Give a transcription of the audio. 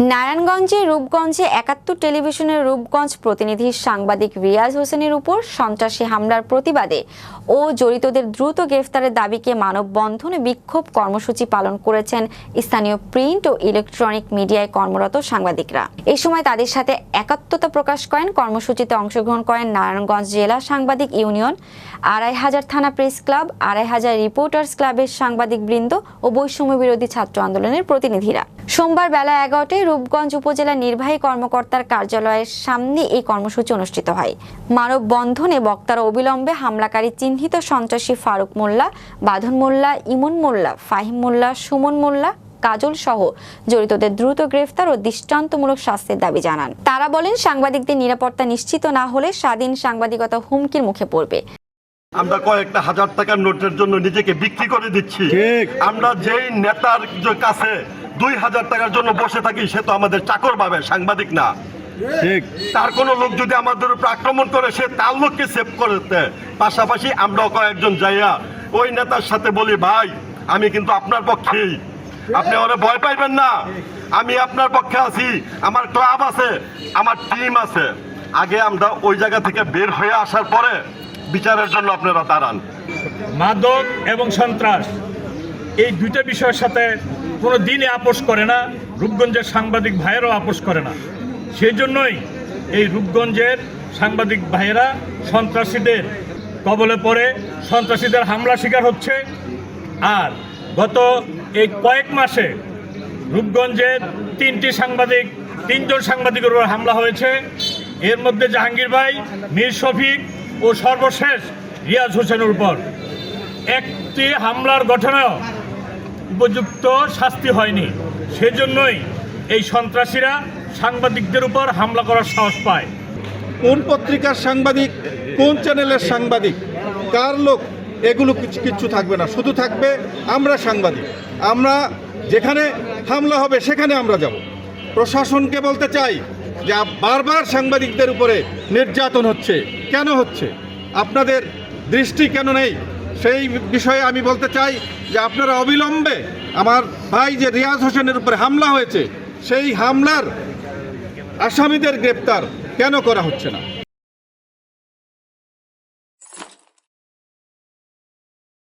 নারায়ণগঞ্জে রূপগঞ্জে ৭১ টেলিভিশনের রূপগঞ্জ প্রতিনিধি সাংবাদিক রিয়াজ হোসেনের উপর সন্ত্রাসী হামলার প্রতিবাদে ও জড়িতদের দ্রুত গ্রেফতারের দাবিকে মানববন্ধনে বিক্ষোভ কর্মসূচি পালন করেছেন স্থানীয় প্রিন্ট ও ইলেকট্রনিক মিডিয়ায় কর্মরত সাংবাদিকরা। এই সময় তাদের সাথে একাত্মতা প্রকাশ করেন। কর্মসূচিতে অংশগ্রহণ করেন নারায়ণগঞ্জ জেলা সাংবাদিক ইউনিয়ন, ২৫০০ থানা প্রেস ক্লাব, ২৫০০ রিপোর্টার্স ক্লাবের সাংবাদিকবৃন্দ ও বৈষম্য বিরোধী ছাত্র আন্দোলনের প্রতিনিধিরা। সোমবার বেলা ১১টায় রূপগঞ্জ উপজেলা নির্বাহী কর্মকর্তার কার্যালয়ের সামনে এই কর্মসূচি অনুষ্ঠিত হয়। মানববন্ধনে বক্তারা অবিলম্বে হামলাকারী চিহ্নিত সন্ত্রাসী ফারুক মোল্লা, বাঁধন মোল্লা, ইমন মোল্লা, ফাহিম মোল্লা, সুমন মোল্লা, কাজল সহ জড়িতদের দ্রুত গ্রেফতার ও দৃষ্টান্তমূলক শাস্তির দাবি জানান। তারা বলেন, সাংবাদিকদের নিরাপত্তা নিশ্চিত না হলে স্বাধীন সাংবাদিকতা হুমকির মুখে পড়বে। আমরা কয়েকটা হাজার টাকার নোটের জন্য নিজেকে বিক্রি করে দিচ্ছি। আমরা যেই নেতার কাছে ২০০০ টাকার জন্য বসে থাকি, সে তো আমাদের চাকর পাবে, সাংবাদিক না। তার কোনো লোক যদি আমাদের উপর আক্রমণ করে, সে তার লোককে সেভ করতে। পাশাপাশি আমরাও কয়েকজন যাইয়া ওই নেতার সাথে বলি, ভাই আমি কিন্তু আপনার পক্ষেই, আপনি ওরা ভয় পাইবেন না, আমি আপনার পক্ষে আছি, আমার ক্লাব আছে, আমার টিম আছে। আগে আমরা ওই জায়গা থেকে বের হয়ে আসার পরে বিচারের জন্য আপনারা দাঁড়ান। মাদক এবং সন্ত্রাস এই দুইটা বিষয়ের সাথে কোনো দিনই আপোষ করে না, রূপগঞ্জের সাংবাদিক ভাইয়েরাও আপোষ করে না। সেই জন্যই এই রূপগঞ্জের সাংবাদিক ভাইয়েরা সন্ত্রাসীদের কবলে পড়ে সন্ত্রাসীদের হামলা শিকার হচ্ছে। আর গত এই কয়েক মাসে রূপগঞ্জের তিনজন সাংবাদিকের উপর হামলা হয়েছে। এর মধ্যে জাহাঙ্গীর ভাই, মীর শফিক ও সর্বশেষ রিয়াজ হোসেনের উপর একটি হামলার ঘটনাও উপযুক্ত শাস্তি হয়নি। সেজন্যই এই সন্ত্রাসীরা সাংবাদিকদের উপর হামলা করার সাহস পায়। কোন পত্রিকার সাংবাদিক, কোন চ্যানেলের সাংবাদিক, কার লোক, এগুলো কিচ্ছু থাকবে না। শুধু থাকবে আমরা সাংবাদিক। আমরা যেখানে হামলা হবে সেখানে আমরা যাব। প্রশাসনকে বলতে চাই যে বারবার সাংবাদিকদের উপরে নির্যাতন হচ্ছে, কেন হচ্ছে, আপনাদের দৃষ্টি কেন নেই? সেই বিষয়ে আমি বলতে চাই যে আপনারা অবিলম্বে আমার ভাই যে রিয়াজ হোসেনের উপরে হামলা হয়েছে, সেই হামলার আসামিদের গ্রেপ্তার কেন করা হচ্ছে না?